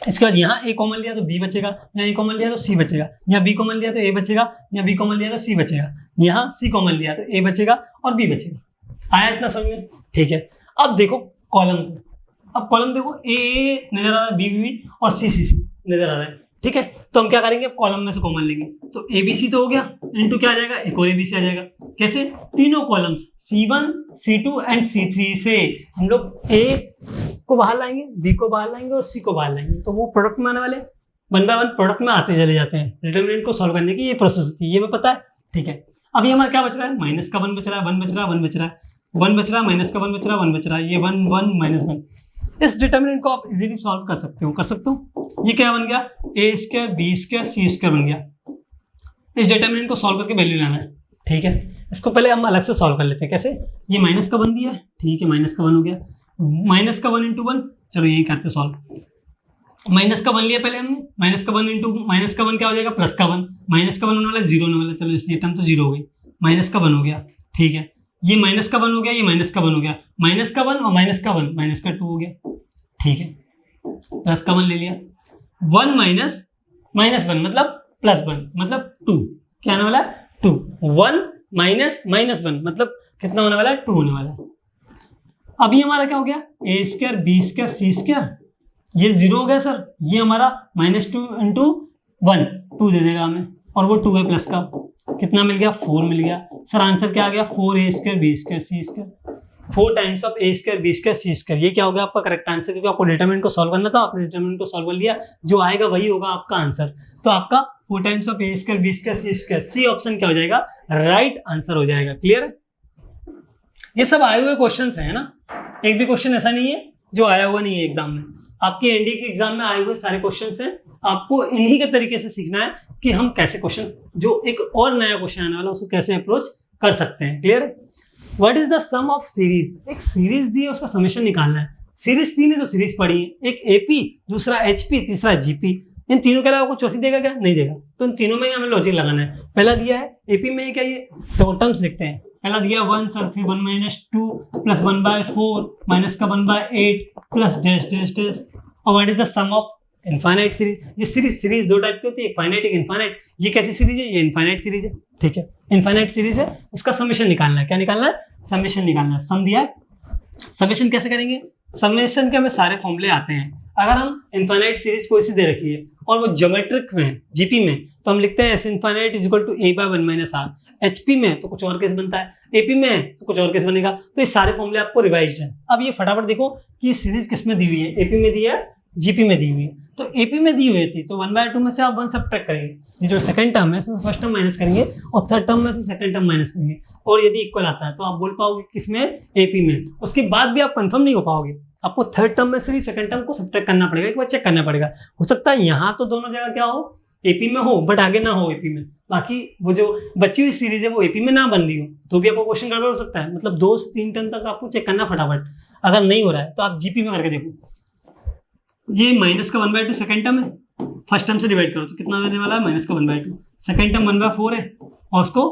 इसके बाद यहाँ A कॉमन लिया तो B बचेगा, यहाँ A कॉमन लिया तो C बचेगा, यहाँ B कॉमन लिया तो A बचेगा, यहाँ B कॉमन लिया तो C बचेगा, यहाँ C कॉमन लिया तो A बचेगा और B बचेगा। आया इतना समझ में, ठीक है। अब देखो कॉलम को, अब कॉलम देखो A नजर आ रहा है, B B और C C C नजर आ रहा है, ठीक है। तो हम क्या करेंगे, अब कॉलम में से कॉमन लेंगे, तो ABC तो हो गया, इनटू क्या आ जाएगा, एक और ABC आ जाएगा। कैसे, तीनों columns C1 C2 and C3 से हम लोग A को बाहर लाएंगे, B को बाहर लाएंगे और C को बाहर लाएंगे, तो वो प्रोडक्ट में आने वाले, वन बाय वन प्रोडक्ट में आते चले जाते हैं। डिटर्मिनेंट को सॉल्व करने की ये प्रोसेस होती है, ये हमें पता है, ठीक है। अभी हमारा क्या बच रहा है, माइनस का 1 बच रहा है, 1 बच रहा है, 1 बच रहा है, 1 बच रहा है, माइनस का 1 बच रहा है, 1 बच रहा है, ये 1 1 -1, इस डिटर्मिनेंट को आप इजीली सॉल्व कर सकते हो। ये क्या बन गया, A square B square C square बन गया। इस डिटर्मिनेंट को सॉल्व करके वैल्यू लाना है, ठीक है। इसको पहले हम अलग से सॉल्व कर लेते हैं। कैसे, ये माइनस का वन दिया है, ठीक है, माइनस का वन हो गया, माइनस का वन इंटू वन, चलो यही करते सॉल्व। माइनस का वन लिया पहले हमने, माइनस का वन इंटू माइनस का वन क्या हो जाएगा, प्लस का वन, माइनस का वन होने वाला जीरो होने वाला, चलो इसलिए टर्म तो जीरो हो गई, माइनस का वन हो गया, ठीक है। ये माइनस का वन हो गया, ये माइनस का वन हो गया, माइनस का वन और माइनस का वन, माइनस का टू हो गया, ठीक है। प्लस का वन ले लिया, वन माइनस माइनस वन मतलब प्लस वन मतलब टू, क्या आने वाला है, two. One minus minus one मतलब कितना होने वाला है, टू होने वाला है। अभी हमारा क्या हो गया, A square B square C square, ये जीरो हो गया सर, ये हमारा minus two into one, two दे देगा हमें, और वो टू है प्लस का, कितना मिल गया, फोर मिल गया। सर आंसर क्या आ गया, four A square B square C square, four times of A square B square C square. ये क्या हो गया आपका करेक्ट आंसर, क्योंकि आपको डिटरमिनेंट को सॉल्व करना था, आपने डिटरमिनेंट को सॉल्व कर लिया, जो आएगा वही होगा आपका आंसर। तो आपका four times of A square B square C square, C option क्या हो जाएगा, राइट आंसर हो जाएगा। क्लियर है, ये सब आए हुए क्वेश्चन है ना, एक भी क्वेश्चन ऐसा नहीं है जो आया हुआ नहीं है एग्जाम में। आपके एनडीए के एग्जाम में आए हुए सारे क्वेश्चंस हैं, आपको इन्हीं के तरीके से सीखना है कि हम कैसे क्वेश्चन, जो एक और नया क्वेश्चन आने वाला उसको कैसे अप्रोच कर सकते हैं। क्लियर है, what is the sum of series, एक सीरीज दी है उसका समेशन निकालना है। सीरीज तीन है तो सीरीज पढ़ी है, एक एपी, दूसरा एचपी, तीसरा जीपी। इन तीनों के अलावा आपको चौथी देगा क्या, नहीं देगा, तो इन तीनों में ही हमें लॉजिक लगाना है। पहला दिया है एपी में क्या, ये तो टर्म्स लिखते हैं। पहला दिया वन सर, फिर one minus two plus one by four minus का one by eight plus dash dash dash. और what is the sum of infinite series, ये सीरीज दो टाइप की होती है, एक फाइनाइट एक इनफाइनाइट। ये कैसी सीरीज है, ये इनफाइनाइट सीरीज है, ठीक है, इनफाइनाइट सीरीज है, उसका समेशन निकालना है। क्या निकालना है, समेशन निकालना है। सम दिया है, समेशन कैसे करेंगे, समेशन के हमें सारे फॉर्मूले आते हैं। अगर हम इनफाइनाइट सीरीज कोई सी दे रखी है और वो ज्योमेट्रिक में है, जीपी में, तो हम लिखते हैं S infinite is equal to A by one minus R. HP में तो कुछ और केस बनता है, एपी में है तो कुछ और केस बनेगा। तो ये सारे फॉर्मूले आपको रिवाइज्ड है। अब ये फटाफट देखो कि ये सीरीज किस में दी हुई है, एपी में दी है, जीपी में दी हुई है। तो एपी में दी हुई थी तो वन बाय टू में से आप वन सब्ट्रैक्ट करेंगे, ये जो सेकंड टर्म है इसमें फर्स्ट टर्म माइनस करेंगे और थर्ड टर्म में से सेकंड टर्म माइनस करेंगे, और यदि इक्वल आता है तो आप बोल पाओगे किसमें, एपी में। उसके बाद भी आप कंफर्म नहीं हो पाओगे, आपको थर्ड टर्म में से भी सेकंड टर्म को सब्ट्रैक्ट करना पड़ेगा, एक बार चेक करना पड़ेगा। हो सकता है यहाँ तो दोनों जगह क्या हो, एपी में हो, बट आगे ना हो एपी में, बाकी वो जो बची हुई सीरीज है वो एपी में ना बन रही हो, तो भी आपको क्वेश्चन गड़बड़ हो सकता है। मतलब 2 से 3 टर्म तक आपको चेक करना फटाफट। अगर नहीं हो रहा है तो आप जीपी में करके देखो। ये माइनस का one by to second term है, फर्स्ट टर्म से डिवाइड करो तो कितना देने वाला है, माइनस का one by to. Second term one by four है और उसको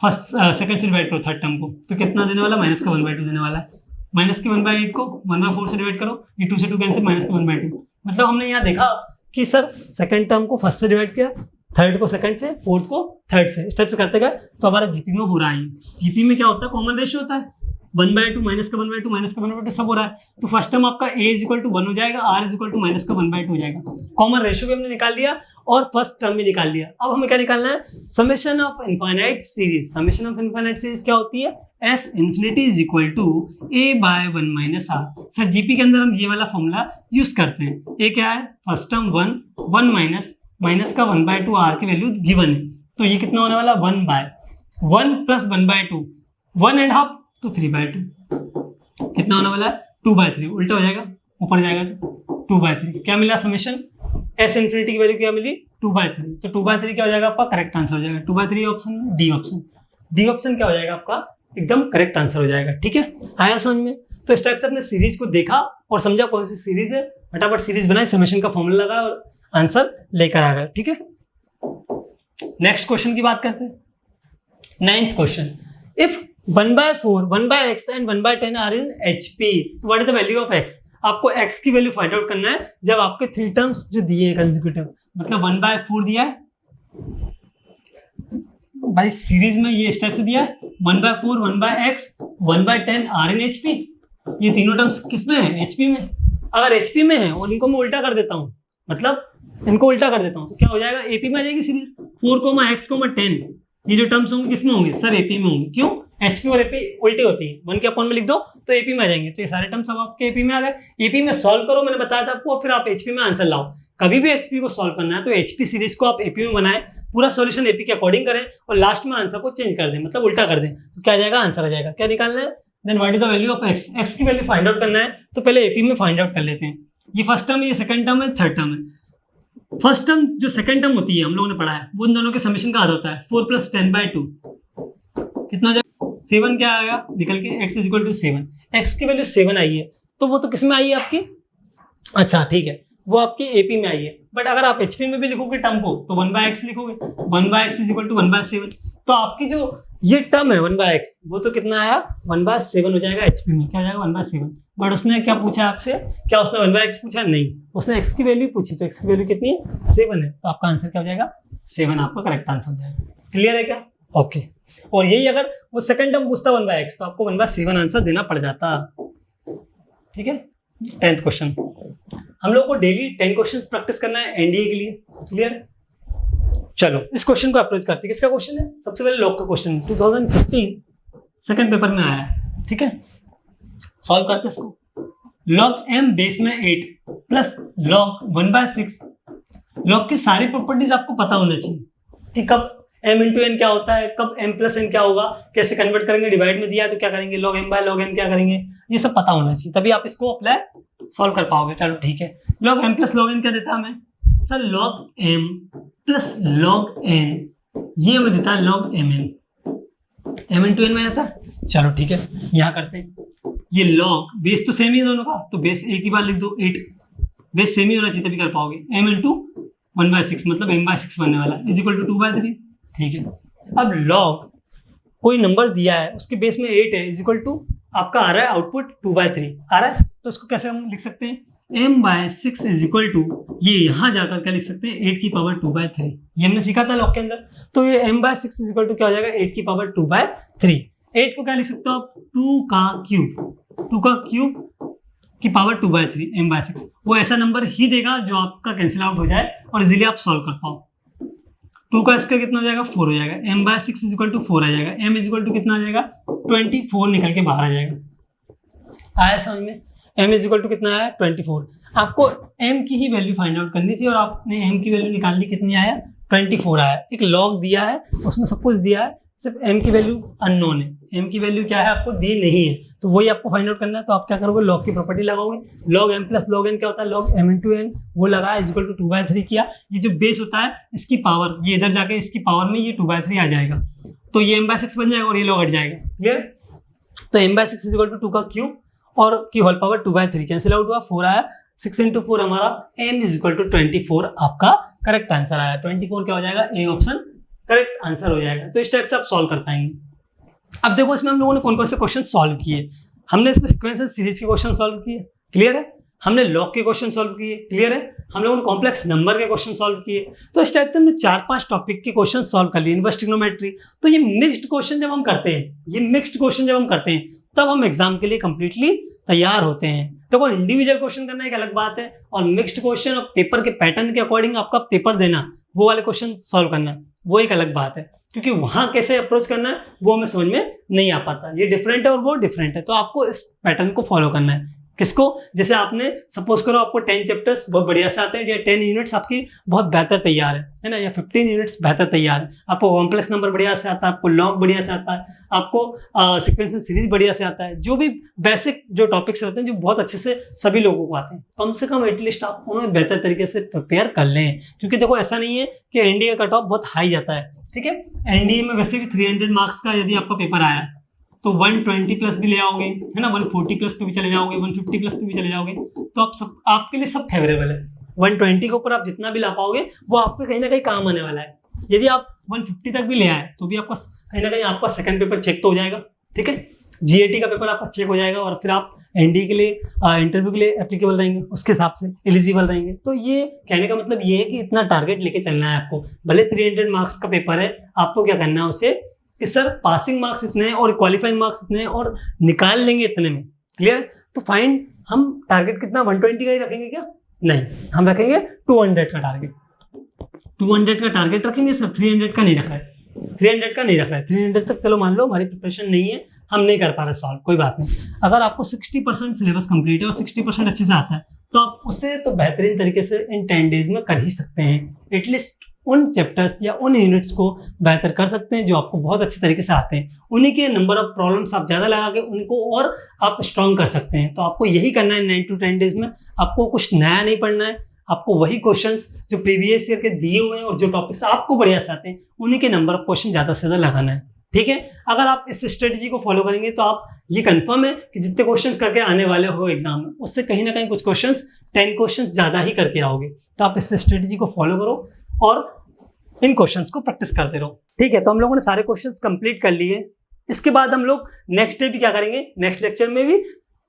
फर्स्ट सेकंड से डिवाइड करो थर्ड टर्म को, तो कितना देने वाला, माइनस का वन बाय टू देने वाला है। माइनस के वन बाय एट को वन बाय फोर से डिवाइड करो, ये टू से टू कैंसिल, माइनस का वन बाय टू। मतलब हमने यहाँ देखा कि सर सेकंड टर्म को फर्स्ट से डिवाइड किया, थर्ड को सेकंड से, फोर्थ को थर्ड से, इस टाइप से करते गए तो हमारा जीपी में हो रहा है। जीपी में क्या होता है, कॉमन रेशियो होता है, वन बाय टू माइनस का वन बाय टू माइनस का वन बाय टू सब हो रहा है। तो फर्स्ट टर्म आपका A is equal to one हो जाएगा, R is equal to minus का वन बाय टू हो जाएगा। कॉमन रेशियो भी हमने निकाल लिया और फर्स्ट टर्म भी निकाल लिया। अब हमें क्या निकालना है, summation of infinite series. Summation of infinite series क्या होती है, S infinity is equal to A by one minus R. Sir GP के अंदर हम ये वाला फॉर्मूला यूज करते हैं। ए क्या है, first term one, one minus का वन बाय टू, आर की वैल्यू गिवन है, तो ये कितना होने वाला, one by one plus one by to, one and half तो थ्री बाय टू, कितना होने वाला है, टू बाय थ्री। उल्टा हो जाएगा, ऊपर जाएगा तो टू बाय थ्री। क्या मिला समेशन, एस इन्फिनिटी की वैल्यू क्या मिली, टू बाय थ्री। तो टू बाय थ्री क्या हो जाएगा आपका, करेक्ट आंसर हो जाएगा। Two by three option, D option, D option क्या हो जाएगा आपका, एकदम करेक्ट आंसर हो जाएगा। ठीक है, आया समझ में। तो इस टाइप से अपने सीरीज को देखा और समझा कौन सी सीरीज है, फटाफट सीरीज बनाई, समेशन का फॉर्मूला लगाया और आंसर लेकर आ गए। ठीक है, नेक्स्ट क्वेश्चन की बात करते हैं। 9th question, if 1/4, 1/x and 1/10 are in HP, तो what is the value of x। आपको x की वैल्यू फाइंड आउट करना है जब आपके 3 टर्म्स जो दिए हैं कंसेक्यूटिव, मतलब 1/4 दिया है भाई सीरीज में, ये इस टाइप से दिया है 1/4, 1/x, 1/10 आर इन HP। ये तीनों टर्म्स किसमें है, HP में। अगर HP में है और इनको मैं उल्टा कर देता हूँ, मतलब इनको उल्टा कर देता हूँ तो क्या हो जाएगा, AP में आ जाएगी सीरीज। 4, x, 10 ये जो टर्म्स होंगे किसमें होंगे, सर AP में होंगे। क्यों, HP और AP उल्टी होती है, 1 के अपॉन में लिख दो तो AP में आ जाएंगे। तो ये सारे टर्म्स अब आपके AP में आ गए। AP में सॉल्व करो, मैंने बताया था आपको, फिर आप HP में आंसर लाओ। कभी भी HP को सॉल्व करना है तो HP सीरीज को आप AP में बनाएं, पूरा सॉल्यूशन AP के अकॉर्डिंग करें और लास्ट में आंसर को चेंज कर दें, मतलब उल्टा कर दें, तो क्या आ जाएगा, आंसर आ जाएगा। क्या निकालना है, then what is the value of X, X की वैल्यू फाइंड आउट करना है तो पहले एपी में फाइंड आउट कर लेते हैं। ये फर्स्ट टर्म है, ये सेकंड टर्म है, थर्ड टर्म है। फर्स्ट टर्म जो सेकंड टर्म होती है हम लोगों ने पढ़ा है, वो इन दोनों के समेशन का आधा होता है 4 + 10/2 कितना हो जाएगा 7 क्या आएगा निकल के x = 7। x की वैल्यू 7 आई है तो वो तो किस में आई है आपकी, अच्छा ठीक है वो आपकी एपी में आई है। बट अगर आप एचपी में भी लिखोगे टर्म को तो 1/x लिखोगे, 1/x = 1/7। तो आपकी जो ये टर्म है 1/x वो तो कितना आया 1/7 हो जाएगा एचपी में, क्या हो जाएगा 1/7। बट उसने क्या पूछा आपसे, क्या उसने 1/x पूछा, नहीं उसने x की वैल्यू पूछी, तो x की वैल्यू कितनी है 7 है, तो आपका आंसर क्या हो जाएगा 7 आपका करेक्ट आंसर हो जाएगा। क्लियर है क्या, ओके। और यही अगर वो सेकंड टर्म पूछता 1/x तो आपको 1/7 आंसर देना पड़ जाता, ठीक है। 10th क्वेश्चन, हम लोग को डेली 10 क्वेश्चंस प्रैक्टिस करना है एनडीए के लिए, क्लियर। चलो इस क्वेश्चन को अप्रोच करते हैं। किसका क्वेश्चन है, सबसे पहले लॉग का क्वेश्चन 2015 सेकंड पेपर में आया है, ठीक है। सॉल्व करते हैं इसको। लॉग m बेस में 8 प्लस लॉग 1/6, लॉग की सारी प्रॉपर्टीज आपको पता होना चाहिए कि कब m × n क्या होता है, कब m + n क्या होगा, कैसे कन्वर्ट करेंगे, डिवाइड में दिया तो क्या करेंगे, log m/log n क्या करेंगे, ये सब पता होना चाहिए तभी आप इसको अप्लाई सॉल्व कर पाओगे। चलो ठीक है, log m + log n क्या देता है हमें sir, log m + log n, ये हमें देता है log mn, m × n में आता है। चलो ठीक है यहाँ करते हैं, ये log बेस तो सेम ही है दोनों का, तो बेस एक ही बार लिख दो 8, बेस सेम ही होना चाहिए तभी कर पाओगे। m × 1/6 मतलब m/6 बनने वाला = 2/3, ठीक है। अब log कोई नंबर दिया है उसके बेस में 8 है = आपका आ रहा है आउटपुट 2/3 आ रहा है, तो उसको कैसे हम लिख सकते हैं m/6 = ये यहाँ जाकर क्या लिख सकते हैं 8⁻²/3, ये हमने सीखा था लॉग के अंदर। तो ये m/6 = क्या हो जाएगा 8⁻²/3। 8 को क्या लिख सकते हो आप 2 का क्यूब की पावर 2/3 m/6, वो ऐसा नंबर ही देगा जो आपका कैंसिल आउट हो जाए और इजीली आप सॉल्व कर पाओ। 2 का स्क्वायर कितना हो जाएगा 4 हो जाएगा, m/6 = 4 आ जाएगा, m = कितना आ जाएगा 24 निकल के बाहर आ जाएगा। आया समझ में, m = कितना आया 24। आपको m की ही वैल्यू फाइंड आउट करनी थी और आपने m की वैल्यू निकाल ली, कितनी आया 24 आया। एक लॉग दिया है उसमें सब कुछ दिया है, सिर्फ m की वैल्यू अननोन है, m की वैल्यू क्या है आपको दी नहीं है, तो वही आपको फाइंड आउट करना है। तो आप क्या करोगे लॉग की प्रॉपर्टी लगाओगे, log m + log n क्या होता है log m × n, वो लगाया = 2/3 किया। ये जो बेस होता है इसकी पावर, ये इधर जाके इसकी पावर में ये 2/3 आ जाएगा, तो ये m/6 बन जाएगा और ये log हट जाएगा, क्लियर। तो m/6 = 2 का क्यूब और की होल पावर 2/3 कैंसिल आउट हुआ, 4 आया, 6 × 4 हमारा m = 24 आपका करेक्ट आंसर आया। 24 क्या हो जाएगा, ए ऑप्शन करेक्ट आंसर हो जाएगा। तो इस टाइप से आप सॉल्व कर पाएंगे। अब देखो इसमें हम लोगों ने कौन कौन से क्वेश्चन सॉल्व किए, हमने इसमें सीक्वेंशियल सीरीज के क्वेश्चन सॉल्व किए, क्लियर है, हमने लॉग के क्वेश्चन सॉल्व किए, क्लियर है, हम लोगों ने कॉम्प्लेक्स नंबर के क्वेश्चन सॉल्व किए। तो इस टाइप से हमने 4-5 टॉपिक के क्वेश्चन सॉल्व कर लिए, इनवर्स ट्रिग्नोमेट्री। तो ये मिक्स्ड क्वेश्चन जब हम करते हैं, तब हम एग्जाम के लिए कंप्लीटली तैयार होते हैं। देखो इंडिविजुअल क्वेश्चन करना एक अलग बात है और मिक्स्ड क्वेश्चन और पेपर के पैटर्न के अकॉर्डिंग आपका पेपर देना, वो वाले क्वेश्चन सॉल्व करना, वो एक अलग बात है, क्योंकि वहां कैसे अप्रोच करना है वो हमें समझ में नहीं आ पाता। ये डिफरेंट है और वो डिफरेंट है, तो आपको इस पैटर्न को फॉलो करना है। किसको, जैसे आपने सपोज करो आपको 10 चैप्टर्स बहुत बढ़िया से आते हैं, या 10 यूनिट्स आपकी बहुत बेहतर तैयार है ना, या 15 यूनिट्स बेहतर तैयार है, आपको कॉम्प्लेक्स नंबर बढ़िया से आता है, आपको लॉग बढ़िया से आता है, आपको सीक्वेंशियल सीरीज बढ़िया से आता है, जो भी बेसिक जो टॉपिक्स रहते हैं जो बहुत अच्छे से सभी लोगों को आते हैं, कम से कम एटलीस्ट आप उन्हें बेहतर तरीके से प्रिपेयर कर लें। क्योंकि देखो ऐसा नहीं है कि एनडीए का कट ऑफ बहुत हाई जाता है, ठीक है। एनडीए में वैसे भी 300 मार्क्स का यदि आपका पेपर आया तो 120 प्लस भी ले आओगे, है ना, 140 प्लस पे भी चले जाओगे, 150 प्लस पे भी चले जाओगे, तो आप सब आपके लिए सब फेवरेबल है। 120 के ऊपर आप जितना भी ला पाओगे वो आपके कहीं ना कहीं काम आने वाला है। यदि आप 150 तक भी ले आए तो भी आपका कहीं ना कहीं आपका सेकंड पेपर चेक तो हो जाएगा, ठीक है। जीएटी का पेपर आपका चेक हो जाएगा और फिर आप एनडीए के लिए इंटरव्यू के लिए एप्लीकेबल रहेंगे, उसके हिसाब से एलिजिबल रहेंगे। तो ये कहने का मतलब ये है कि इतना टारगेट लेके चलना है आपको। भले 300 मार्क्स का पेपर है, आपको क्या करना है उसे कि सर पासिंग मार्क्स इतने हैं और क्वालिफाइंग मार्क्स इतने हैं और निकाल लेंगे इतने में, क्लियर। तो फाइन हम टारगेट कितना 120 का ही रखेंगे क्या, नहीं, हम रखेंगे 200 का टारगेट, 200 का टारगेट रखेंगे सर, 300 का नहीं रख रहा है, 300 का नहीं रख रहा है। 300 तक चलो मान लो हमारी प्रिपरेशन नहीं है, हम नहीं कर पा रहे सॉल्व, कोई बात नहीं। अगर आपको 60% सिलेबस कंप्लीट है और 60% अच्छे से आता है तो आप उसे तो बेहतरीन तरीके से इन 10 डेज में कर ही सकते हैं। एटलीस्ट उन चैप्टर्स या उन यूनिट्स को बेहतर कर सकते हैं जो आपको बहुत अच्छे तरीके से आते हैं। उन्हीं के नंबर ऑफ प्रॉब्लम्स आप ज़्यादा लगा के उनको और आप स्ट्रॉन्ग कर सकते हैं। तो आपको यही करना है 9 to 10 डेज में। आपको कुछ नया नहीं पढ़ना है, आपको वही क्वेश्चंस जो प्रीवियस ईयर के दिए हुए हैं और जो टॉपिक्स आपको बढ़िया से आते हैं उन्हीं के नंबर ऑफ क्वेश्चन ज़्यादा से ज़्यादा लगाना है। ठीक है, अगर आप इस स्ट्रेटजी को फॉलो करेंगे तो आप ये कंफर्म है कि जितने क्वेश्चन करके आने वाले हो एग्जाम में उससे कहीं ना कहीं कुछ क्वेश्चंस 10 क्वेश्चंस ज़्यादा ही करके आओगे। तो आप इस स्ट्रेटजी को फॉलो करो और इन क्वेश्चंस को प्रैक्टिस करते रहो। ठीक है, तो हम लोगों ने सारे क्वेश्चंस कंप्लीट कर लिए। इसके बाद हम लोग नेक्स्ट डे भी क्या करेंगे, नेक्स्ट लेक्चर में भी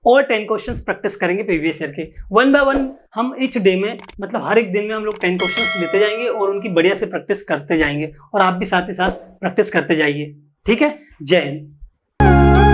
और 10 क्वेश्चंस प्रैक्टिस करेंगे प्रीवियस ईयर के। 1 बाय 1 हम ईच डे में, मतलब हर एक दिन में हम लोग 10 क्वेश्चंस लेते जाएंगे और उनकी बढ़िया से प्रैक्टिस करते जाएंगे और आप भी साथ ही साथ प्रैक्टिस करते जाइए। ठीक है, जय हिंद।